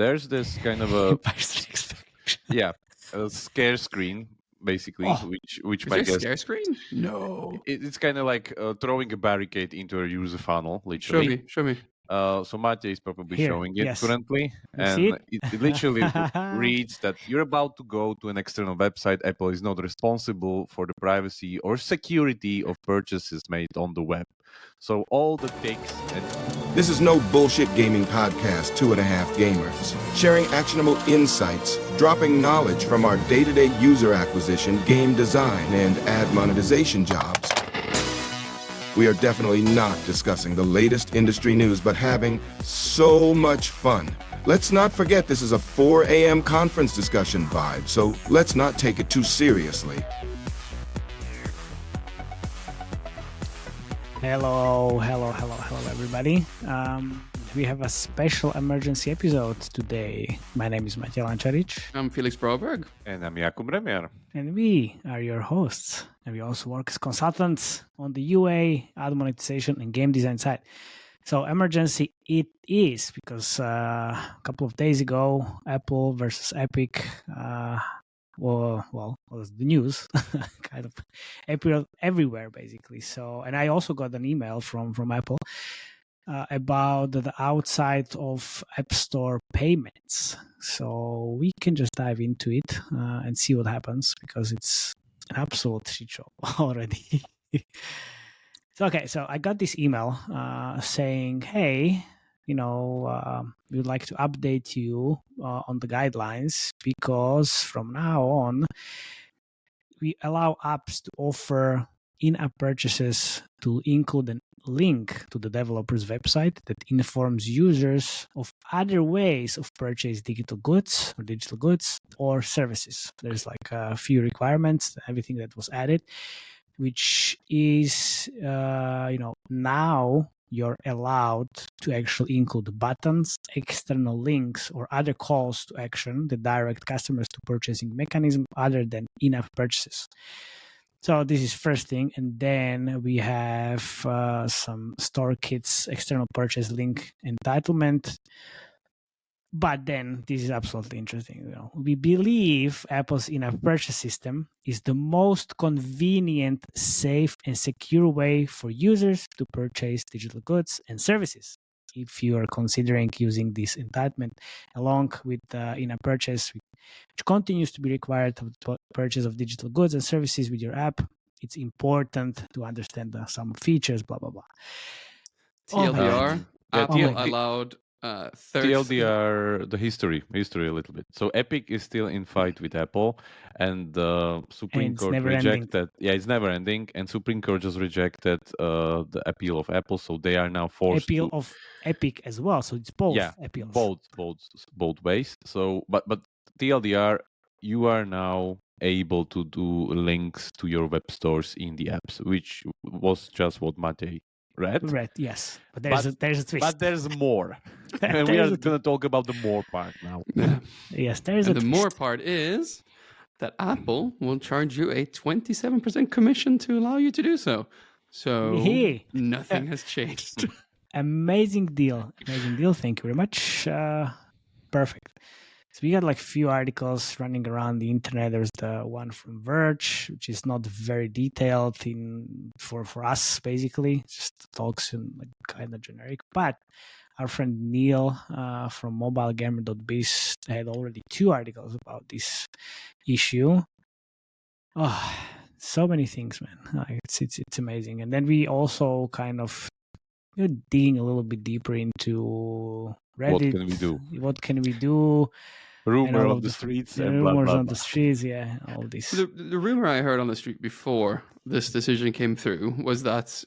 there's this kind of a scare screen, basically, which Is I there a guess scare screen? No. it's kind of like throwing a barricade into a user funnel, literally. Show me. So Matej is probably showing it currently, You see and it literally reads that you're about to go to an external website. Apple is not responsible for the privacy or security of purchases made on the web. So all the ticks and... This is no bullshit gaming podcast, 2.5 gamers, sharing actionable insights, dropping knowledge from our day-to-day user acquisition, game design, and ad monetization jobs. We are definitely not discussing the latest industry news, but having so much fun. Let's not forget this is a 4 a.m. conference discussion vibe, so let's not take it too seriously. Hello, everybody. We have a special emergency episode today. My name is Matej Lancaric. I'm Felix Braberg. And I'm Jakub Remiar. And we are your hosts. And we also work as consultants on the UA, ad monetization, and game design side. So emergency it is because a couple of days ago, Apple versus Epic was the news, kind of appeared everywhere, basically. So, and I also got an email from Apple about the outside of App Store payments. So we can just dive into it and see what happens, because it's an absolute shit show already. So I got this email saying, hey, we would like to update you on the guidelines, because from now on, we allow apps to offer in-app purchases to include a link to the developer's website that informs users of other ways of purchase digital goods or services. There's like a few requirements, everything that was added, which is, now you're allowed to actually include buttons, external links, or other calls to action that direct customers to purchasing mechanism other than in-app purchases. So this is first thing. And then we have some store kits, external purchase link entitlement. But then this is absolutely interesting. We believe Apple's in-app purchase system is the most convenient, safe, and secure way for users to purchase digital goods and services. If you are considering using this entitlement along with in-app purchase, which continues to be required to purchase of digital goods and services with your app, it's important to understand some features, blah, blah, blah. TLDR, Apple allowed TLDR, the history a little bit. So Epic is still in fight with Apple, and the Supreme Court rejected. Ending. Yeah, it's never ending, and Supreme Court just rejected the appeal of Apple, so they are now forced appeal of Epic as well. So it's both appeals. Both ways. So, but TLDR, you are now able to do links to your web stores in the apps, which was just what Matej read, yes. But there's a twist. But there's more. And we are going to talk about the more part now. Yeah. Yes, there's a twist. The more part is that Apple will charge you a 27% commission to allow you to do so. So nothing has changed. Amazing deal. Thank you very much. Perfect. So we got like few articles running around the internet. There's the one from Verge, which is not very detailed for us, basically. Just talks in like kind of generic. But our friend Neil from mobilegamer.biz had already 2 articles about this issue. Oh, so many things, man. It's amazing. And then we also kind of digging a little bit deeper into Reddit. What can we do? Rumor on the streets and blah, rumors blah, blah. on the streets, all this. The rumor I heard on the street before this decision came through was that,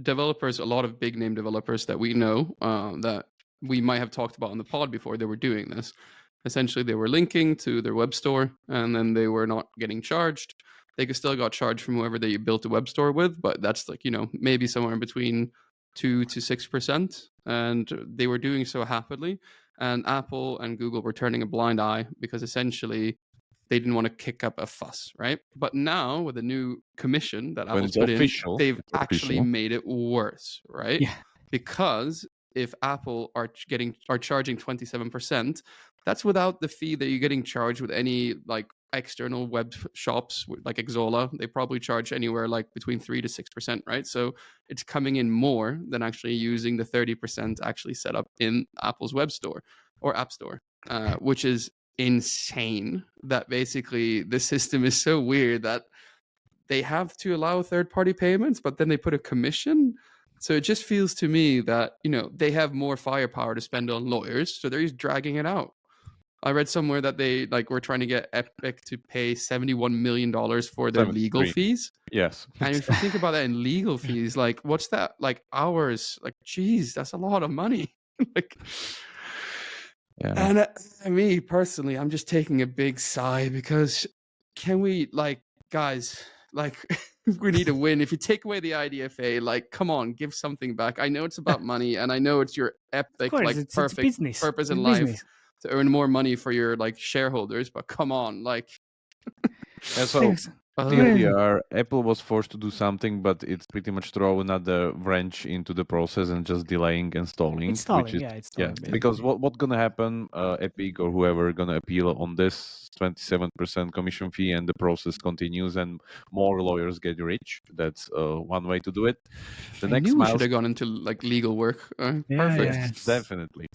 developers, a lot of big name developers that we know, that we might have talked about on the pod before, they were doing this. Essentially, they were linking to their web store, and then they were not getting charged. They still got charged from whoever they built a web store with, but that's like, maybe somewhere in between 2 to 6%. And they were doing so happily. And Apple and Google were turning a blind eye because essentially they didn't want to kick up a fuss, right? But now with the new commission that Apple's put in, they've actually made it worse, right? Yeah. Because if Apple are charging 27%, that's without the fee that you're getting charged with any like external web shops like Exola. They probably charge anywhere like between 3 to 6%, right? So it's coming in more than actually using the 30% actually set up in Apple's web store or app store, which is insane. That basically the system is so weird that they have to allow third-party payments, but then they put a commission. So it just feels to me that, you know, they have more firepower to spend on lawyers, so they're just dragging it out. I read somewhere that they like were trying to get Epic to pay $71 million for their legal fees. Yes. And if you think about that in legal fees, like what's that? Like hours? Like, geez, that's a lot of money. Like, and me personally, I'm just taking a big sigh because can we, like, guys, like we need a win. If you take away the IDFA, like, come on, give something back. I know it's about money, and I know it's your Epic, like, perfect purpose in life to earn more money for your like shareholders, but come on, like. And so TLDR, Apple was forced to do something, but it's pretty much throw another wrench into the process and just delaying installing. Which is, because what's gonna happen? Epic or whoever gonna appeal on this 27% commission fee, and the process continues, and more lawyers get rich. That's one way to do it. The next we should have gone into like legal work. Perfect, definitely.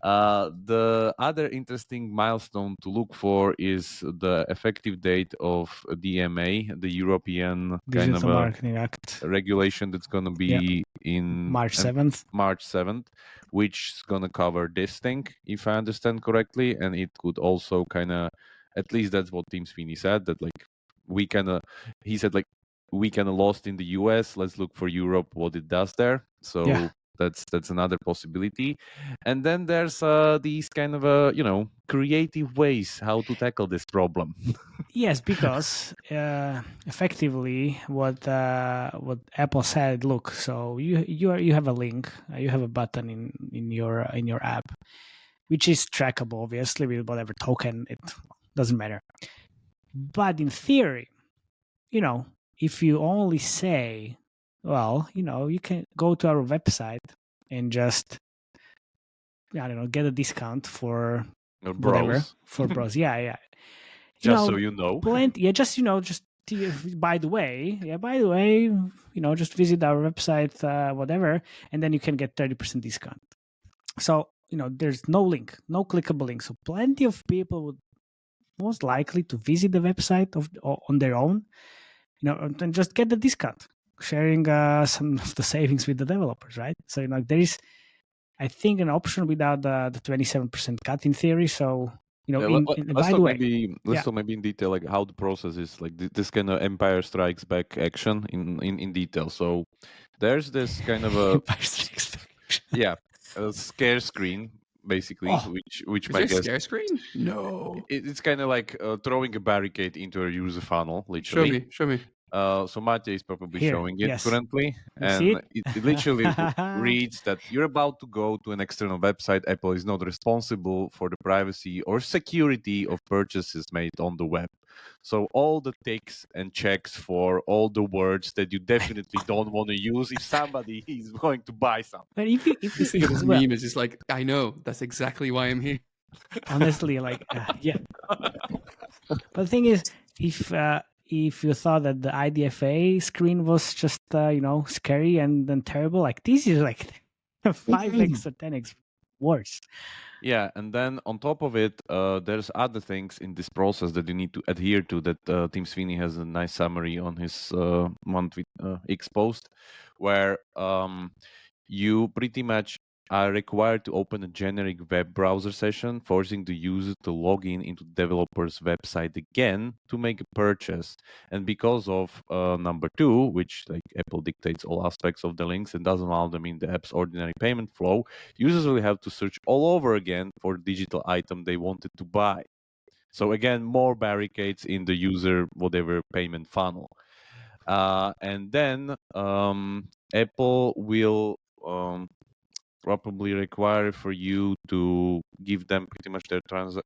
The other interesting milestone to look for is the effective date of DMA, the European kind of Marketing Act regulation that's going to be in March 7th, which is going to cover this thing, if I understand correctly. And it could also kind of, at least that's what Tim Sweeney said, that like he said like we kind of lost in the US, let's look for Europe, what it does there. So that's another possibility. And then there's these kind of creative ways how to tackle this problem. Yes, because effectively what Apple said, look, so you have a link, you have a button in your app, which is trackable obviously with whatever token, it doesn't matter. But in theory, you know, if you only say, well, you know, you can go to our website and just, I don't know, get a discount for whatever, for browse. Yeah. Just so you know. By the way, you know, just visit our website, whatever, and then you can get 30% discount. So, you know, there's no link, no clickable link. So plenty of people would most likely to visit the website on their own, you know, and just get the discount, sharing some of the savings with the developers, right? So, you know, there is, I think, an option without the 27% cut in theory. So, you know, let's talk maybe in detail like how the process is, like this kind of Empire Strikes Back action in detail. So there's this kind of a a scare screen basically, which is my guess. Scare screen? No, it's kind of like throwing a barricade into a user funnel. Literally, show me. So Matej is probably showing it currently, and it literally reads that you're about to go to an external website. Apple is not responsible for the privacy or security of purchases made on the web. So all the ticks and checks for all the words that you definitely don't want to use if somebody is going to buy something. But if you see this meme is just like, I know, that's exactly why I'm here. Honestly, like, But the thing is, if you thought that the IDFA screen was just, scary and then terrible, like this is like 5x or 10x worse. Yeah, and then on top of it, there's other things in this process that you need to adhere to that Tim Sweeney has a nice summary on his monthly X post, where you pretty much are required to open a generic web browser session, forcing the user to log into the developer's website again to make a purchase. And because of number 2, which like Apple dictates all aspects of the links and doesn't allow them in the app's ordinary payment flow, users will have to search all over again for the digital item they wanted to buy. So again, more barricades in the user whatever payment funnel. And then Apple will probably require for you to give them pretty much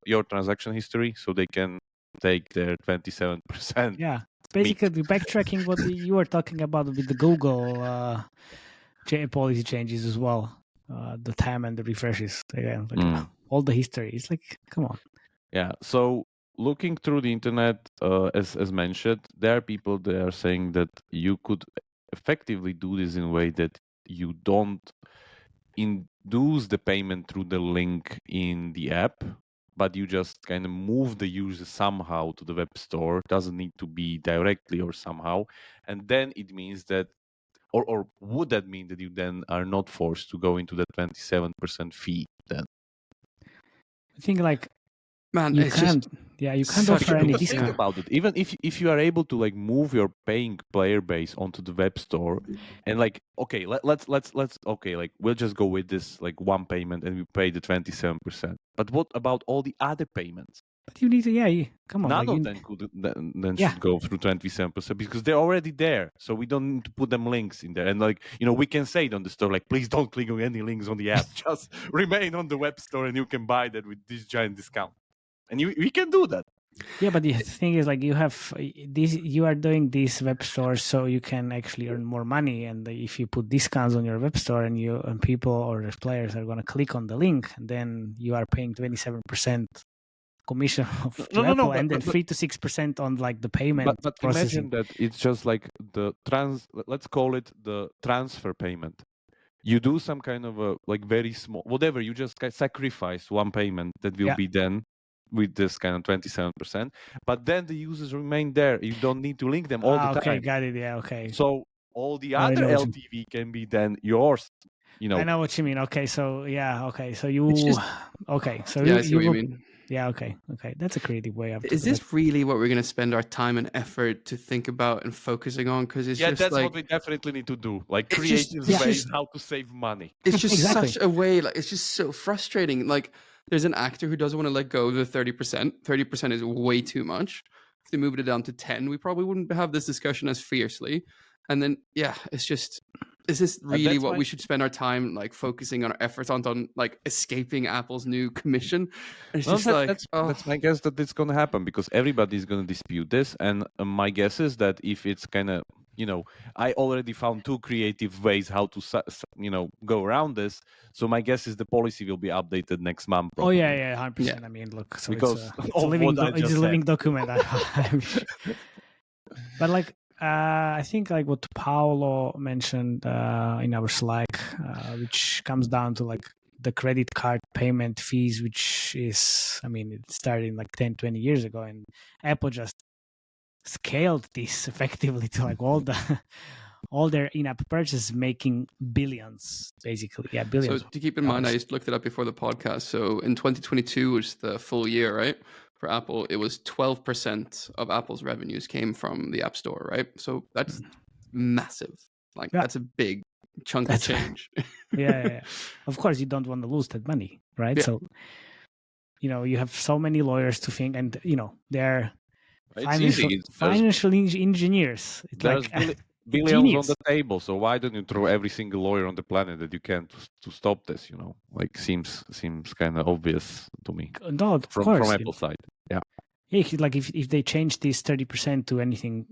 your transaction history so they can take their 27%. Yeah, basically backtracking what you were talking about with the Google policy changes as well. the time and the refreshes again, like all the history. It's like, come on. Yeah. So looking through the internet, as mentioned, there are people that are saying that you could effectively do this in a way that you don't induce the payment through the link in the app, but you just kind of move the user somehow to the web store. Doesn't need to be directly or somehow. And then it means that, or would that mean that you then are not forced to go into the 27% fee then? I think like Man, you it's can't. just Yeah, you can't such offer a- any Because think discount. about it. Even if you are able to like move your paying player base onto the web store, and like okay, let's okay, like we'll just go with this like one payment and we pay the 27%. But what about all the other payments? But you need to, come on. None like of you, them could then Yeah. should go through 27% because they're already there. So we don't need to put them links in there. And like we can say it on the store, like please don't click on any links on the app. Just remain on the web store and you can buy that with this giant discount. And we can do that. Yeah, but the thing is, like, you have this. You are doing these web stores so you can actually earn more money. And if you put discounts on your web store, and people or the players are going to click on the link, then you are paying 27% commission to Apple, and then 3 to 6% on like the payment But processing. imagine that it's just like let's call it the transfer payment. You do some kind of a like very small whatever. You just sacrifice one payment that will be then with this kind of 27%, but then the users remain there. You don't need to link them all the Okay, time. got it. Yeah, okay. So all the I other know what you LTV can be then yours. I know what you mean. Okay, so yeah, okay, so you It's just- okay, so yeah, I you see what you will- mean. Yeah, okay, that's a creative way of. Is this really what we're going to spend our time and effort to think about and focusing on? Because it's just that's like what we definitely need to do. Like It's creative just- ways how to save money. it's just Exactly. such a way. Like it's just so frustrating. Like there's an actor who doesn't want to let go of the 30%. 30% is way too much. If they moved it down to 10, we probably wouldn't have this discussion as fiercely. And then it's just. Is this really that's what why- we should spend our time like focusing on our efforts on like escaping Apple's new commission? It's Well, just like that's my guess that it's going to happen because everybody's going to dispute this. And my guess is that if it's kind of, I already found 2 creative ways how to, go around this. So my guess is the policy will be updated next month. Oh Probably. yeah, 100%. I mean, look, so Because it's of a living, what I it's just a living said. document. But like, I think like what Paolo mentioned in our Slack, which comes down to like the credit card payment fees, which is, I mean, it started like 10, 20 years ago, and Apple just scaled this effectively to like all their in-app purchases, making billions, basically. Yeah, billions. So to keep in mind, I just looked it up before the podcast. So in 2022 was the full year, right? For Apple, it was 12% of Apple's revenues came from the App Store, right? So that's massive. Like that's a big chunk of change. Yeah. Of course, you don't want to lose that money, right? Yeah. So, you have so many lawyers to think, and they're financial engineers. It's There's like billions genius. on the table, so why don't you throw every single lawyer on the planet that you can to stop this? Like seems kind of obvious to me. No, of from course. Apple's side. Yeah. Like if they change this 30% to anything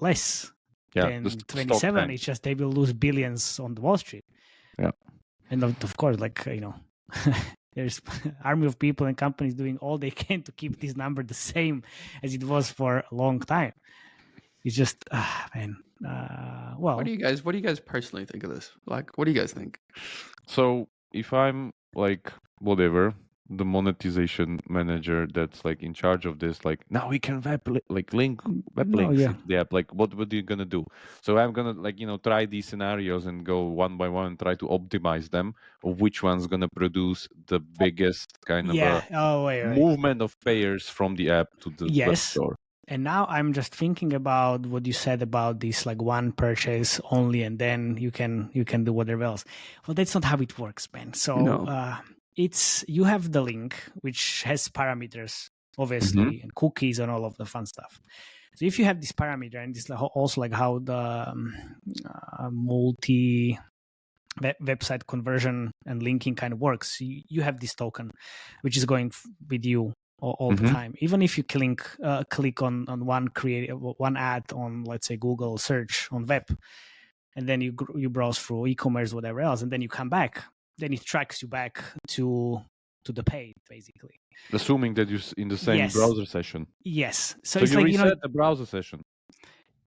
less than just stop 27, them. it's just they will lose billions on the Wall Street. Yeah. And of course, like there's army of people and companies doing all they can to keep this number the same as it was for a long time. It's just, man. Well, What do you guys personally think of this? Like, what do you guys think? So if I'm like whatever the monetization manager that's like in charge of this, like now we can link web links into the app. Like what are you gonna do? So I'm gonna try these scenarios and go one by one and try to optimize them of which one's gonna produce the biggest kind of movement of payers from the app to the web store. And now I'm just thinking about what you said about this, like one purchase only, and then you can do whatever else. Well, that's not how it works, man. So it's you have the link which has parameters, obviously, and cookies and all of the fun stuff. So if you have this parameter, and this also like how the multi website conversion and linking kind of works, you have this token which is going with you all the time. Even if you click on one ad on, let's say, Google search on web, and then you browse through e-commerce, whatever else, and then you come back, then it tracks you back to the paid, basically. Assuming that you're in the same Yes. browser session. Yes. So So it's you like, reset the browser session.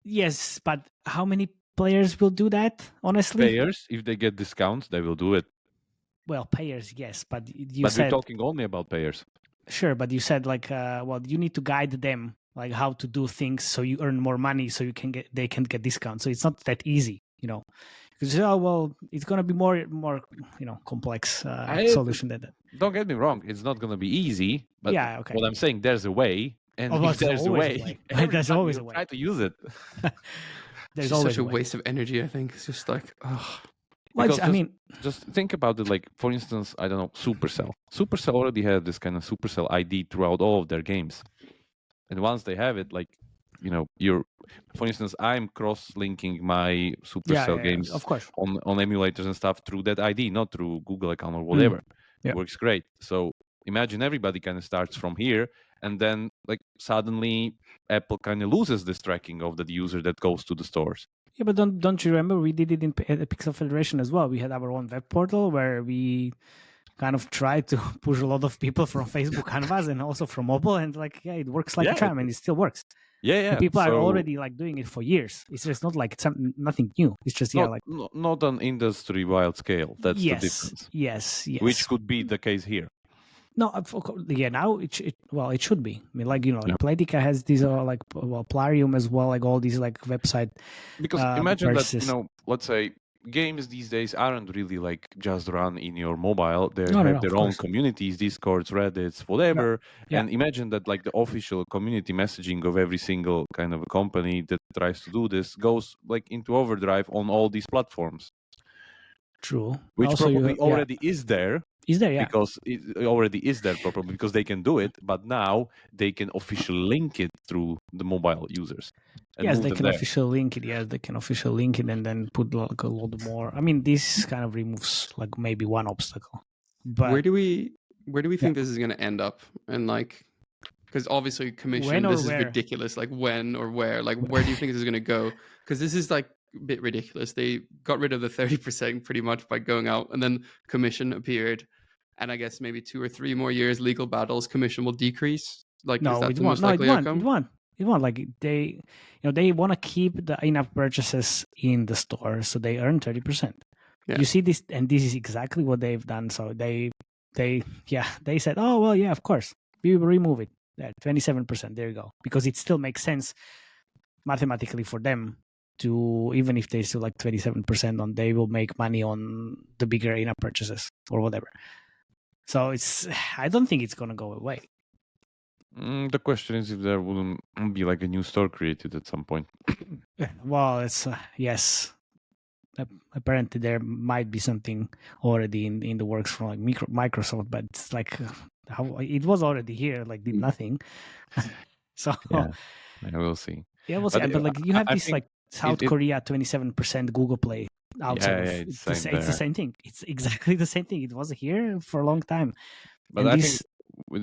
Yes, but how many players will do that, honestly? Payers, if they get discounts, they will do it. Well, payers, yes, but But said we're talking only about payers. Sure, but you said like, well, you need to guide them like how to do things so you earn more money, so they can get discounts. So it's not that easy, because it's gonna be more complex solution than that. Don't get me wrong, it's not gonna be easy. But Yeah, okay. what I'm saying, there's a way, and Oh, if there's a way, there's always a will way. try to use it. There's It's always such a way. waste of energy. I think it's just like, oh. Well, Because just think about it. Like, for instance, I don't know, Supercell. Supercell already had this kind of Supercell ID throughout all of their games, and once they have it, like, for instance, I'm cross-linking my Supercell games of course. on emulators and stuff through that ID, not through Google account or whatever. Yeah. It works great. So imagine everybody kind of starts from here, and then like suddenly Apple kind of loses this tracking of the user that goes to the stores. Yeah, but don't you remember we did it in Pixel Federation as well? We had our own web portal where we kind of tried to push a lot of people from Facebook Canvas and also from mobile, and like, yeah, it works like a charm, and it still works. Yeah. And people are already like doing it for years. It's just not like nothing new. It's just not on industry-wide scale. That's the difference. Yes. Which could be the case here. No, now it should be. I mean, like, Playtika has these Plarium as well, like all these like website. Because imagine purchases. that, let's say games these days aren't really like just run in your mobile. They No, have their own course. communities, Discords, Reddits, whatever. Yeah. And imagine that like the official community messaging of every single kind of a company that tries to do this goes like into overdrive on all these platforms. True. Which also, probably already is there. Is there, yeah. Because it already is there probably because they can do it, but now they can officially link it through the mobile users. Yes, they can officially link it. Yes, they can officially link it and then put like a lot more. I mean, this kind of removes like maybe one obstacle. But where do we think this is going to end up? And like, because obviously commission, this is ridiculous. Like when or where? Like where do you think this is going to go? Because this is like a bit ridiculous. They got rid of the 30% pretty much by going out, and then commission appeared. And I guess maybe 2 or 3 more years, legal battles, commission will decrease. Like, is that the most likely outcome? It won't. Like they want to keep the in-app purchases in the store, so they earn 30%. Yeah. You see this, and this is exactly what they've done. So they said, oh well, yeah, of course, we will remove it. There, 27%. There you go, because it still makes sense mathematically for them to, even if they still like 27% on, they will make money on the bigger in-app purchases or whatever. So I don't think it's gonna go away. The question is if there wouldn't be like a new store created at some point. Well, it's yes. Apparently, there might be something already in the works from like Microsoft, but it's like it was already here, like did nothing. So yeah, we'll see. Yeah, we'll see. But like you have this like South Korea 27%, Google Play. Outside it's the same thing. It's exactly the same thing. It was here for a long time. But I think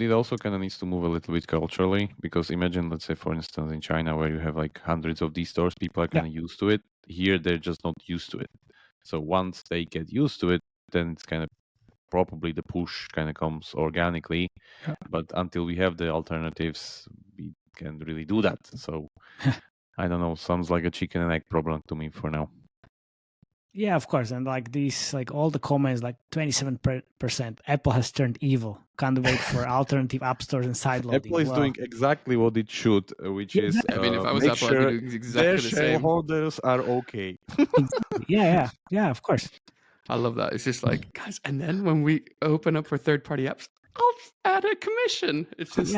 it also kind of needs to move a little bit culturally, because imagine, let's say, for instance, in China where you have like hundreds of these stores, people are kind of used to it. Here, they're just not used to it. So once they get used to it, then it's kind of probably the push kind of comes organically. Yeah. But until we have the alternatives, we can't really do that. So I don't know. Sounds like a chicken and egg problem to me for now. Yeah, of course. And like these, like all the comments, like 27%, Apple has turned evil. Can't wait for alternative app stores and side loading. Apple is doing exactly what it should, which is I mean, if I was Apple, I'd be doing exactly their the same. shareholders are okay. Yeah, of course. I love that. It's just like, guys, and then when we open up for third-party apps, I'll add a commission. It's just,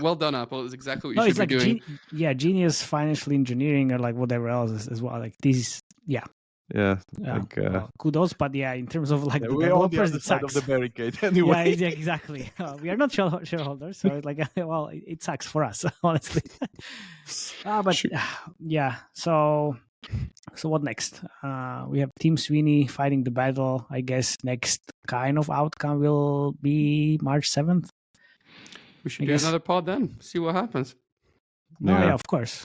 well done, Apple. It's exactly what you should be doing. Genius financial engineering or like whatever else as well. Like this is, kudos, but in terms of like the developers, it sucks. Of the barricade anyway. Yeah, exactly. We are not shareholders, so it's like, well, it sucks for us, honestly. So what next? We have Team Sweeney fighting the battle. I guess next kind of outcome will be March 7th. We should do another pod then. See what happens. Yeah, of course.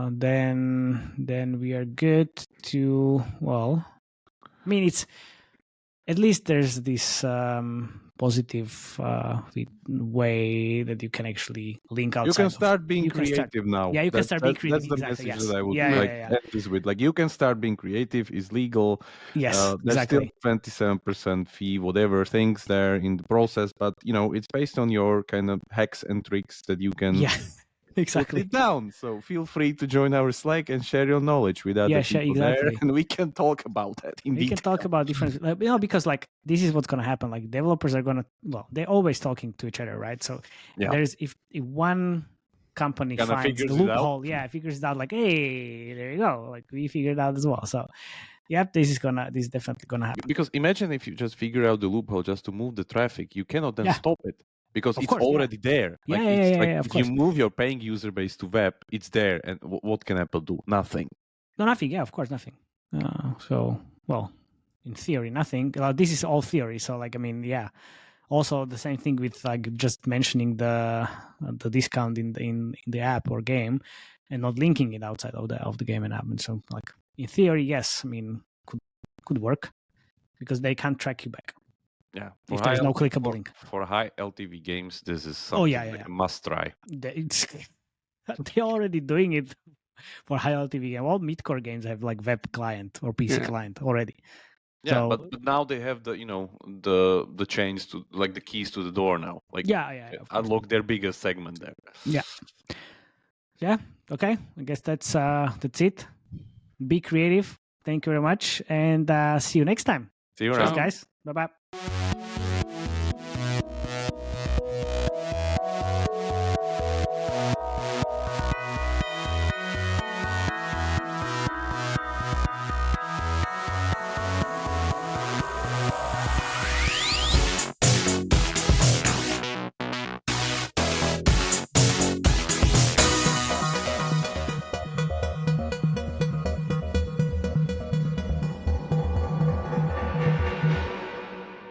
Then we are good to, well, I mean, at least there's this positive way that you can actually link outside. You can start being you can creative start- now. Yeah, you can start being creative. That's the Exactly, message yes. that I would Yeah, like yeah. end this with. Like, you can start being creative. It's legal. Yes, There's exactly. still 27% fee, whatever things there in the process, but it's based on your kind of hacks and tricks that you can Yeah, put exactly. it down. So feel free to join our Slack and share your knowledge with other people there, exactly. and we can talk about that in We detail. can talk about different, because like this is what's going to happen. Like developers are going to, they're always talking to each other, right? So Yeah. there's if one company Kinda finds the figures it out. loophole, figures it out. Like, hey, there you go. Like we figured it out as well. So, this is definitely gonna happen. Because imagine if you just figure out the loophole just to move the traffic, you cannot then Yeah. stop it because Of it's course, yeah. already there. Yeah, Like, yeah, it's yeah, like yeah, of if you course. move your paying user base to web, it's there, and what can Apple do? Nothing. No, nothing. Yeah, of course, nothing. In theory, nothing. This is all theory. So, Also, the same thing with like just mentioning the discount in the app or game, and not linking it outside of the game and app. And so, like in theory, yes, could work because they can't track you back. Yeah. If there's no clickable link. For high LTV games, this is something a must try. They're already doing it for high LTV. All mid-core games have like web client or PC client already. Yeah, So, but now they have the the chains to, like, the keys to the door now. Like, of course. unlock their biggest segment there. Yeah. Okay. I guess that's it. Be creative. Thank you very much, and see you next time. See you Cheers, around. guys. Bye bye.